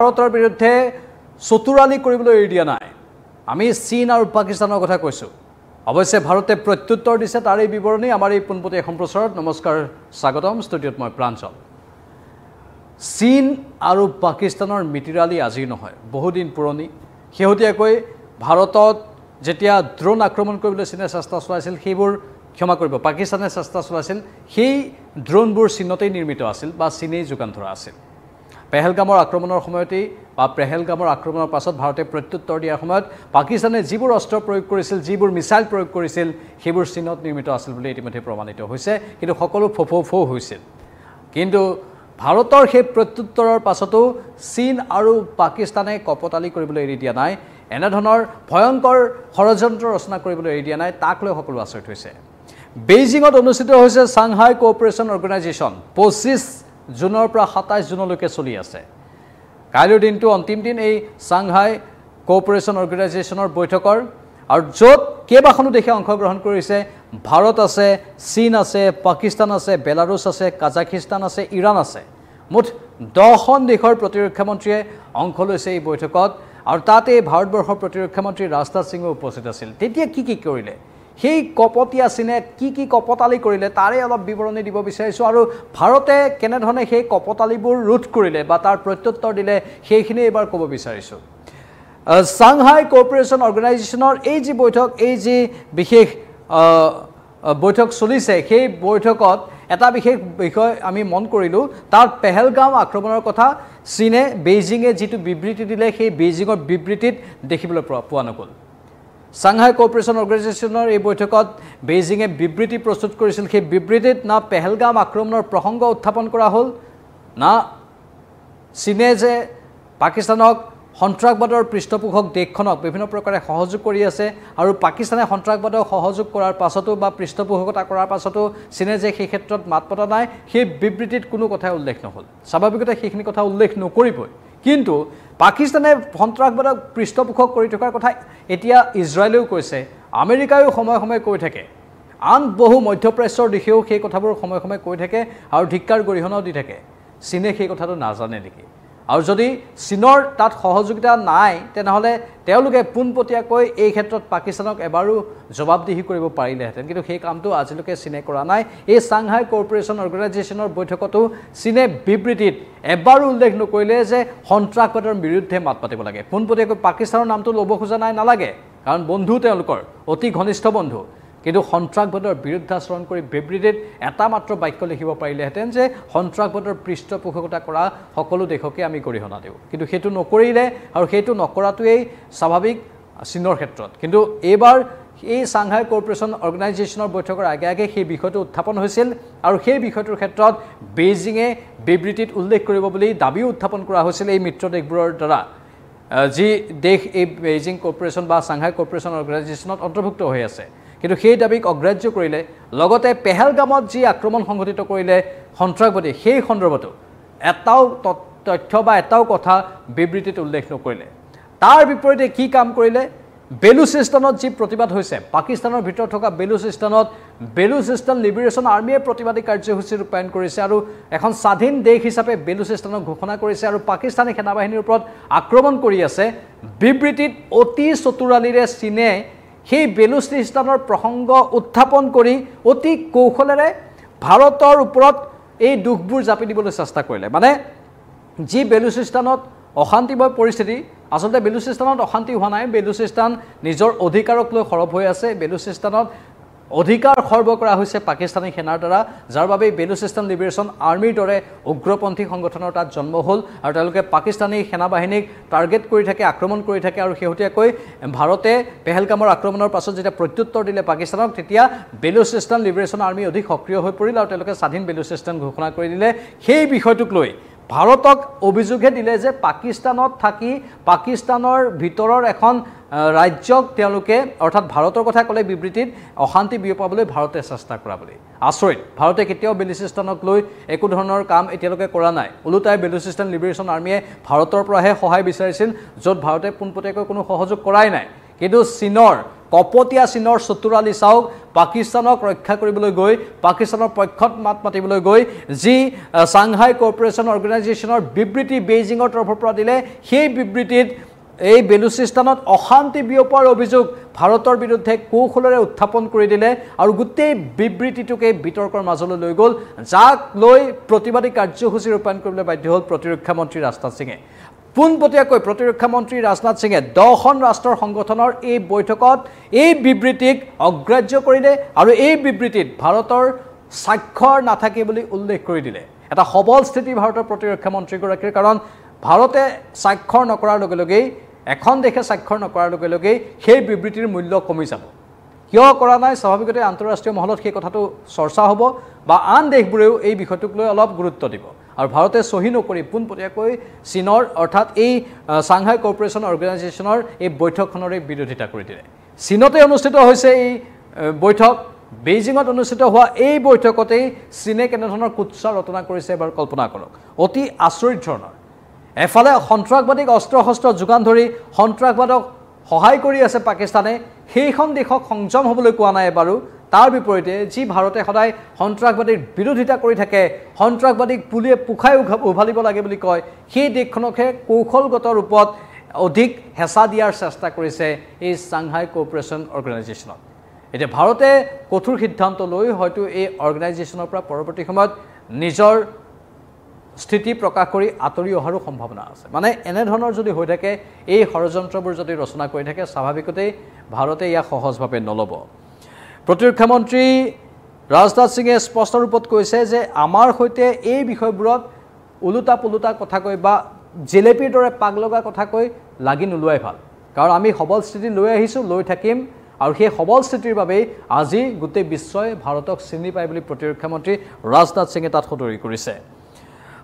ভাৰতৰ বিৰুদ্ধে চতুৰালি কৰিবলৈ এৰি দিয়া নাই আমি চীন আৰু পাকিস্তানৰ কথা কৈছো অৱশ্যে ভাৰতে প্ৰত্যুত্তৰ দিছে তাৰ এই বিৱৰণী আমাৰ এই পোনপটীয়া সম্প্ৰচাৰত নমস্কাৰ স্বাগতম ষ্টুডিঅ'ত মই প্ৰাঞ্জল চীন আৰু পাকিস্তানৰ মিতিৰালি আজি নহয় বহুদিন পুৰণি শেহতীয়াকৈ ভাৰতত যেতিয়া ড্ৰোন আক্ৰমণ কৰিবলৈ চীনে চেষ্টা চলাইছিল সেইবোৰ ক্ষমা কৰিব পাকিস্তানে চেষ্টা চলাইছিল সেই ড্ৰোনবোৰ চীনতেই নিৰ্মিত আছিল বা চীনেই যোগান ধৰা আছিল পেহেলগামৰ আক্ৰমণৰ সময়তেই বা পেহেলগামৰ আক্ৰমণৰ পাছত ভাৰতে প্ৰত্যুত্তৰ দিয়াৰ সময়ত পাকিস্তানে যিবোৰ অস্ত্ৰ প্ৰয়োগ কৰিছিল যিবোৰ মিছাইল প্ৰয়োগ কৰিছিল সেইবোৰ চীনত নিৰ্মিত আছিল বুলি ইতিমধ্যে প্ৰমাণিত হৈছে কিন্তু সকলো ফফৌ হৈছিল কিন্তু ভাৰতৰ সেই প্ৰত্যুত্তৰৰ পাছতো চীন আৰু পাকিস্তানে কপতালি কৰিবলৈ এৰি দিয়া নাই এনেধৰণৰ ভয়ংকৰ ষড়যন্ত্ৰ ৰচনা কৰিবলৈ এৰি দিয়া নাই তাক লৈ সকলো আচৰিত হৈছে বেইজিঙত অনুষ্ঠিত হৈছে চাংহাই কোঅপাৰেশ্যন অৰ্গেনাইজেশ্যন 25 জুনৰ পৰা 27 জুনলৈকে চলি আছে কাইলৈৰ দিনটো অন্তিম দিন এই চাংহাই কোঅপাৰেশ্যন অৰ্গেনাইজেশ্যনৰ বৈঠকৰ আৰু য'ত কেইবাখনো দেশে অংশগ্ৰহণ কৰিছে ভাৰত আছে চীন আছে পাকিস্তান আছে বেলাৰুছ আছে কাজাখিস্তান আছে ইৰাণ আছে মুঠ 10খন দেশৰ প্ৰতিৰক্ষা মন্ত্ৰীয়ে অংশ লৈছে এই বৈঠকত আৰু তাতে ভাৰতবৰ্ষৰ প্ৰতিৰক্ষা মন্ত্ৰী ৰাজনাথ সিঙো উপস্থিত আছিল তেতিয়া কি কৰিলে সেই কপতীয়া চীনে কি কপতালি কৰিলে তাৰে অলপ বিৱৰণী দিব বিচাৰিছোঁ আৰু ভাৰতে কেনেধৰণে সেই কপতালিবোৰ ৰোধ কৰিলে বা তাৰ প্ৰত্যুত্তৰ দিলে সেইখিনি এবাৰ ক'ব বিচাৰিছোঁ চাংহাই কোঅপাৰেশ্যন অৰ্গেনাইজেশ্যনৰ এই যি বৈঠক এই যি বিশেষ বৈঠক চলিছে সেই বৈঠকত এটা বিশেষ বিষয় আমি মন কৰিলোঁ তাৰ পেহেলগাম আক্ৰমণৰ কথা চীনে বেইজিঙে যিটো বিবৃতি দিলে সেই বেইজিঙৰ বিবৃতিত দেখিবলৈ পোৱা নগ'ল চাংহাই কোঅপাৰেশ্যন অৰ্গেনাইজেশ্যনৰ এই বৈঠকত বেইজিঙে বিবৃতি প্ৰস্তুত কৰিছিল সেই বিবৃতিত না পেহেলগাম আক্ৰমণৰ প্ৰসংগ উত্থাপন কৰা হ'ল না চীনে যে পাকিস্তানক সন্ত্ৰাসবাদৰ পৃষ্ঠপোষক দেশখনক বিভিন্ন প্ৰকাৰে সহযোগ কৰি আছে আৰু পাকিস্তানে সন্ত্ৰাসবাদক সহযোগ কৰাৰ পাছতো বা পৃষ্ঠপোষকতা কৰাৰ পাছতো চীনে যে সেই ক্ষেত্ৰত মাত পতা নাই সেই বিবৃতিত কোনো কথাই উল্লেখ নহ'ল স্বাভাৱিকতে সেইখিনি কথা উল্লেখ নকৰিবই কিন্তু পাকিস্তানে সন্ত্ৰাসবাদক পৃষ্ঠপোষক কৰি থকাৰ কথা এতিয়া ইজৰাইলেও কৈছে আমেৰিকায়ো সময়ে সময়ে কৈ থাকে আন বহু মধ্যপ্ৰাচ্যৰ দিশেও সেই কথাবোৰ সময়ে সময়ে কৈ থাকে আৰু ধিক্কাৰ গৰিহণাও দি থাকে চীনে সেই কথাটো নাজানে নেকি আৰু যদি চীনৰ তাত সহযোগিতা নাই তেনেহ'লে তেওঁলোকে পোনপটীয়াকৈ এই ক্ষেত্ৰত পাকিস্তানক এবাৰো জবাবদিহি কৰিব পাৰিলেহেঁতেন কিন্তু সেই কামটো আজিলৈকে চীনে কৰা নাই এই চাংহাই কোঅপাৰেশ্যন অৰ্গেনাইজেশ্যনৰ বৈঠকতো চীনে বিবৃতিত এবাৰো উল্লেখ নকৰিলে যে সন্ত্ৰাসবাদৰ বিৰুদ্ধে মাত পাতিব লাগে পোনপটীয়াকৈ পাকিস্তানৰ নামটো ল'ব খোজা নাই নালাগে কাৰণ বন্ধু তেওঁলোকৰ অতি ঘনিষ্ঠ বন্ধু কিন্তু সন্ত্ৰাসবাদৰ বিৰুদ্ধাচৰণ কৰি বিবৃতিত এটা মাত্ৰ বাক্য লিখিব পাৰিলেহেঁতেন যে সন্ত্ৰাসবাদৰ পৃষ্ঠপোষকতা কৰা সকলো দেশকে আমি গৰিহণা দিওঁ কিন্তু সেইটো নকৰিলে আৰু সেইটো নকৰাটোৱেই স্বাভাৱিক চীনৰ ক্ষেত্ৰত কিন্তু এইবাৰ এই চাংহাই কোঅপাৰেশ্যন অৰ্গেনাইজেশ্যনৰ বৈঠকৰ আগে সেই বিষয়টো উত্থাপন হৈছিল আৰু সেই বিষয়টোৰ ক্ষেত্ৰত বেইজিঙে বিবৃতিত উল্লেখ কৰিব বুলি দাবীও উত্থাপন কৰা হৈছিল এই মিত্ৰ দেশবোৰৰ দ্বাৰা যি দেশ এই বেইজিং কোঅপাৰেশ্যন বা চাংহাই কোঅপাৰেশ্যন অৰ্গেনাইজেশ্যনত অন্তৰ্ভুক্ত হৈ আছে কিন্তু সেই দাবীক অগ্ৰাহ্য কৰিলে লগতে পেহেলগামত যি আক্ৰমণ সংঘটিত কৰিলে সন্ত্ৰাসবাদী সেই সন্দৰ্ভতো এটাও তথ্য বা এটাও কথা বিবৃতিত উল্লেখ নকৰিলে তাৰ বিপৰীতে কি কাম কৰিলে বেলুচিস্তানত যি প্ৰতিবাদ হৈছে পাকিস্তানৰ ভিতৰত থকা বেলুচিস্তান লিবাৰেশ্যন আৰ্মিয়ে প্ৰতিবাদী কাৰ্যসূচী ৰূপায়ণ কৰিছে আৰু এখন স্বাধীন দেশ হিচাপে বেলুচিস্তানক ঘোষণা কৰিছে আৰু পাকিস্তানী সেনাবাহিনীৰ ওপৰত আক্ৰমণ কৰি আছে বিবৃতিত অতি চতুৰালিৰে চীনে সেই বেলুচিস্তানৰ প্ৰসংগ উত্থাপন কৰি অতি কৌশলেৰে ভাৰতৰ ওপৰত এই দুখবোৰ জাপি দিবলৈ চেষ্টা কৰিলে মানে যি বেলুচিস্তানত অশান্তিময় পৰিস্থিতি আচলতে বেলুচিস্তানত অশান্তি হোৱা নাই বেলুচিস্তান নিজৰ অধিকাৰক লৈ সৰব হৈ আছে বেলুচিস্তানত অধিকাৰ খৰ্ব কৰা হৈছে পাকিস্তানী সেনাৰ দ্বাৰা যাৰ বাবে বেলুচিস্তান লিবাৰেশ্যন আৰ্মিৰ দৰে উগ্ৰপন্থী সংগঠনৰ তাত জন্ম হ'ল আৰু তেওঁলোকে পাকিস্তানী সেনাবাহিনীক টাৰ্গেট কৰি থাকে আক্ৰমণ কৰি থাকে আৰু শেহতীয়াকৈ ভাৰতে পেহেলগামৰ আক্ৰমণৰ পাছত যেতিয়া প্ৰত্যুত্তৰ দিলে পাকিস্তানক তেতিয়া বেলুচিস্তান লিবাৰেশ্যন আৰ্মি অধিক সক্ৰিয় হৈ পৰিল আৰু তেওঁলোকে স্বাধীন বেলুচিস্তান ঘোষণা কৰি দিলে সেই বিষয়টোক লৈ ভাৰতক অভিযোগহে দিলে যে পাকিস্তানত থাকি পাকিস্তানৰ ভিতৰৰ এখন ৰাজ্যক তেওঁলোকে অৰ্থাৎ ভাৰতৰ কথা ক'লে বিবৃতিত অশান্তি বিয়পাবলৈ ভাৰতে চেষ্টা কৰা বুলি আচৰিত ভাৰতে কেতিয়াও বেলুচিস্তানক লৈ একো ধৰণৰ কাম এতিয়ালৈকে কৰা নাই ওলোটাই বেলুচিস্তান লিবাৰেশ্যন আৰ্মিয়ে ভাৰতৰ পৰাহে সহায় বিচাৰিছিল য'ত ভাৰতে পোনপটীয়াকৈ কোনো সহযোগ কৰাই নাই কিন্তু চীনৰ কপটীয়া চীনৰ চতুৰালি চাওক পাকিস্তানক ৰক্ষা কৰিবলৈ গৈ পাকিস্তানৰ পক্ষত মাত মাতিবলৈ গৈ যি সাংহাই কোঅপাৰেশ্যন অৰ্গেনাইজেশ্যনৰ বিবৃতি বেইজিঙৰ তৰফৰ পৰা দিলে সেই বিবৃতিত এই বেলুচিস্তানত অশান্তি বিয়পোৱাৰ অভিযোগ ভাৰতৰ বিৰুদ্ধে কৌশলেৰে উত্থাপন কৰি দিলে আৰু গোটেই বিবৃতিটোকে বিতৰ্কৰ মাজলৈ লৈ গ'ল যাক লৈ প্ৰতিবাদী কাৰ্যসূচী ৰূপায়ণ কৰিবলৈ বাধ্য হ'ল প্ৰতিৰক্ষা মন্ত্ৰী ৰাজনাথ সিঙে পোনপটীয়াকৈ প্ৰতিৰক্ষা মন্ত্ৰী ৰাজনাথ সিঙে 10খন ৰাষ্ট্ৰৰ সংগঠনৰ এই বৈঠকত এই বিবৃতিক অগ্ৰাহ্য কৰিলে আৰু এই বিবৃতিত ভাৰতৰ স্বাক্ষৰ নাথাকে বুলি উল্লেখ কৰি দিলে এটা সবল স্থিতি ভাৰতৰ প্ৰতিৰক্ষা মন্ত্ৰীগৰাকীৰ কাৰণ ভাৰতে স্বাক্ষৰ নকৰাৰ লগে লগেই এখন দেশে স্বাক্ষৰ নকৰাৰ লগে লগেই সেই বিবৃতিৰ মূল্য কমি যাব কিয় কৰা নাই স্বাভাৱিকতে আন্তঃৰাষ্ট্ৰীয় মহলত সেই কথাটো চৰ্চা হ'ব বা আন দেশবোৰেও এই বিষয়টোক লৈ অলপ গুৰুত্ব দিব আৰু ভাৰতে সহি নকৰি পোনপটীয়াকৈ চীনৰ অৰ্থাৎ এই সাংহাই কোঅপাৰেশ্যন অৰ্গেনাইজেশ্যনৰ এই বৈঠকখনৰে বিৰোধিতা কৰি দিলে চীনতে অনুষ্ঠিত হৈছে এই বৈঠক বেইজিঙত অনুষ্ঠিত হোৱা এই বৈঠকতেই চীনে কেনেধৰণৰ কুৎসা ৰচনা কৰিছে এবাৰ কল্পনা কৰক অতি আচৰিত ধৰণৰ এফালে সন্ত্ৰাসবাদীক অস্ত্ৰ শস্ত্ৰ যোগান ধৰি সন্ত্ৰাসবাদক সহায় কৰি আছে পাকিস্তানে সেইখন দেশক সংযম হ'বলৈ কোৱা নাই এবাৰো তাৰ বিপৰীতে যি ভাৰতে সদায় সন্ত্ৰাসবাদীৰ বিৰোধিতা কৰি থাকে সন্ত্ৰাসবাদীক পুলিয়ে পুখাই উভালিব লাগে বুলি কয় সেই দেশখনকহে কৌশলগত ৰূপত অধিক হেঁচা দিয়াৰ চেষ্টা কৰিছে এই সাংহাই কোঅপাৰেশ্যন অৰ্গেনাইজেশ্যনত এতিয়া ভাৰতে কঠোৰ সিদ্ধান্ত লৈ হয়তো এই অৰ্গেনাইজেশ্যনৰ পৰা পৰৱৰ্তী সময়ত নিজৰ স্থিতি প্ৰকাশ কৰি আঁতৰি অহাৰো সম্ভাৱনা আছে মানে এনেধৰণৰ যদি হৈ থাকে এই ষড়যন্ত্ৰবোৰ যদি ৰচনা কৰি থাকে স্বাভাৱিকতেই ভাৰতে ইয়াক সহজভাৱে নল'ব প্ৰতিৰক্ষা মন্ত্ৰী ৰাজনাথ সিঙে স্পষ্ট ৰূপত কৈছে যে আমাৰ সৈতে এই বিষয়বোৰত ওলোটা পোলোটা কথা কৈ বা জেলেপিৰ দৰে পাগ লগা কথা কৈ লাগি নোলোৱাই ভাল কাৰণ আমি সবল স্থিতি লৈ আহিছোঁ লৈ থাকিম আৰু সেই সবল স্থিতিৰ বাবেই আজি গোটেই বিশ্বই ভাৰতক চিনি পায় বুলি প্ৰতিৰক্ষা মন্ত্ৰী ৰাজনাথ সিঙে তাত সদৰি কৰিছে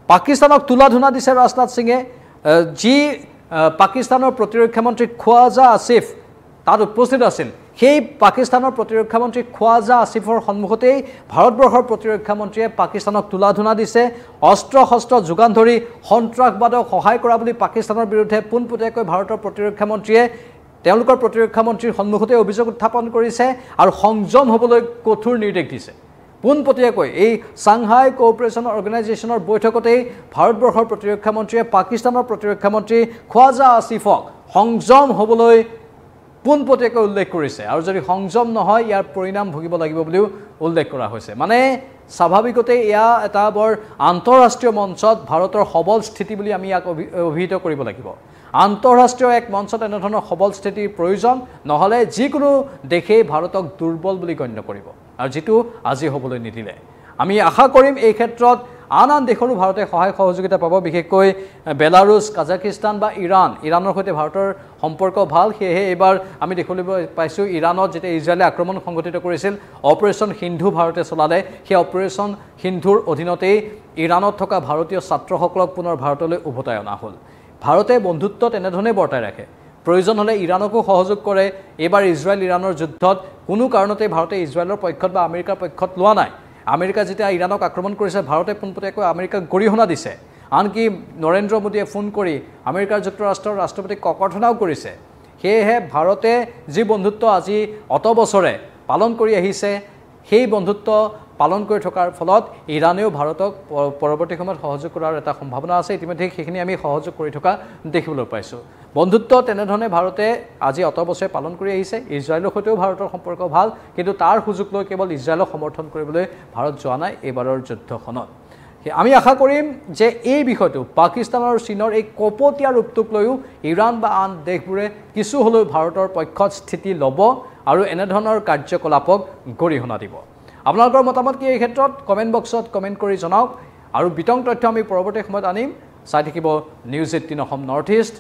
পাকিস্তানক তুলাধুনা দিছে ৰাজনাথ সিঙে যি পাকিস্তানৰ প্ৰতিৰক্ষা মন্ত্ৰী খোৱাজা আসিফ তাত উপস্থিত আছিল সেই পাকিস্তানৰ প্ৰতিৰক্ষা মন্ত্ৰী খোৱাজা আসিফৰ সন্মুখতেই ভাৰতবৰ্ষৰ প্ৰতিৰক্ষা মন্ত্ৰীয়ে পাকিস্তানক তুলাধুনা দিছে অস্ত্ৰ শস্ত্ৰ যোগান ধৰি সন্ত্ৰাসবাদক সহায় কৰা বুলি পাকিস্তানৰ বিৰুদ্ধে পোনপটীয়াকৈ ভাৰতৰ প্ৰতিৰক্ষা মন্ত্ৰীয়ে তেওঁলোকৰ প্ৰতিৰক্ষা মন্ত্ৰীৰ সন্মুখতে অভিযোগ উত্থাপন কৰিছে আৰু সংযম হ'বলৈ কঠোৰ নিৰ্দেশ দিছে পোনপটীয়াকৈ এই সাংহাই কোঅপাৰেশ্যন অৰ্গেনাইজেশ্যনৰ বৈঠকতেই ভাৰতবৰ্ষৰ প্ৰতিৰক্ষা মন্ত্ৰীয়ে পাকিস্তানৰ প্ৰতিৰক্ষা মন্ত্ৰী খোৱাজা আসিফক সংযম হ'বলৈ পোনপটীয়াকৈ উল্লেখ কৰিছে আৰু যদি সংযম নহয় ইয়াৰ পৰিণাম ভুগিব লাগিব বুলিও উল্লেখ কৰা হৈছে মানে স্বাভাৱিকতে এয়া এটা বৰ আন্তঃৰাষ্ট্ৰীয় মঞ্চত ভাৰতৰ সবল স্থিতি বুলি আমি ইয়াক অভিহিত কৰিব লাগিব আন্তঃৰাষ্ট্ৰীয় এক মঞ্চত এনেধৰণৰ সবল স্থিতিৰ প্ৰয়োজন নহ'লে যিকোনো দেশেই ভাৰতক দুৰ্বল বুলি গণ্য কৰিব আৰু যিটো আজি হ'বলৈ নিদিলে আমি আশা কৰিম এই ক্ষেত্ৰত আন আন দেশৰো ভাৰতে সহায় সহযোগিতা পাব বিশেষকৈ বেলাৰুছ কাজাকিস্তান বা ইৰাণৰ সৈতে ভাৰতৰ সম্পৰ্ক ভাল সেয়েহে এইবাৰ আমি দেখিবলৈ পাইছোঁ ইৰাণত যেতিয়া ইজৰাইলে আক্ৰমণ সংঘটিত কৰিছিল অপাৰেশ্যন সিন্ধু ভাৰতে চলালে সেই অপাৰেশ্যন সিন্ধুৰ অধীনতেই ইৰাণত থকা ভাৰতীয় ছাত্ৰসকলক পুনৰ ভাৰতলৈ উভতাই অনা হ'ল ভাৰতে বন্ধুত্ব তেনেধৰণে বৰ্তাই ৰাখে প্ৰয়োজন হ'লে ইৰাণকো সহযোগ কৰে এইবাৰ ইজৰাইল ইৰাণৰ যুদ্ধত কোনো কাৰণতে ভাৰতে ইজৰাইলৰ পক্ষত বা আমেৰিকাৰ পক্ষত লোৱা নাই আমেৰিকা যেতিয়া ইৰাণক আক্ৰমণ কৰিছে ভাৰতে পোনপটীয়াকৈ আমেৰিকাক গৰিহণা দিছে আনকি নৰেন্দ্ৰ মোদীয়ে ফোন কৰি আমেৰিকাৰ যুক্তৰাষ্ট্ৰৰ ৰাষ্ট্ৰপতিক ককৰ্থনাও কৰিছে সেয়েহে ভাৰতে যি বন্ধুত্ব আজি অত বছৰে পালন কৰি আহিছে সেই বন্ধুত্ব পালন কৰি থকাৰ ফলত ইৰাণেও ভাৰতক পৰৱৰ্তী সময়ত সহযোগ কৰাৰ এটা সম্ভাৱনা আছে ইতিমধ্যে সেইখিনি আমি সহযোগ কৰি থকা দেখিবলৈ পাইছোঁ বন্ধুত্ব তেনেধৰণে ভাৰতে আজি অত বছৰে পালন কৰি আহিছে ইজৰাইলৰ সৈতেও ভাৰতৰ সম্পৰ্ক ভাল কিন্তু তাৰ সুযোগ লৈ কেৱল ইজৰাইলক সমৰ্থন কৰিবলৈ ভাৰত যোৱা নাই এইবাৰৰ যুদ্ধখনত আমি আশা কৰিম যে এই বিষয়টো পাকিস্তান আৰু চীনৰ এই কপটীয়া ৰূপটোক লৈও ইৰাণ বা আন দেশবোৰে কিছু হ'লেও ভাৰতৰ পক্ষত স্থিতি ল'ব আৰু এনেধৰণৰ কাৰ্যকলাপক গৰিহণা দিব আপোনালোকৰ মতামত কি এই ক্ষেত্ৰত কমেণ্ট বক্সত কমেণ্ট কৰি জনাওক আৰু বিতং তথ্য আমি পৰৱৰ্তী সময়ত আনিম চাই থাকিব নিউজ 18 অসম নৰ্থ ইষ্ট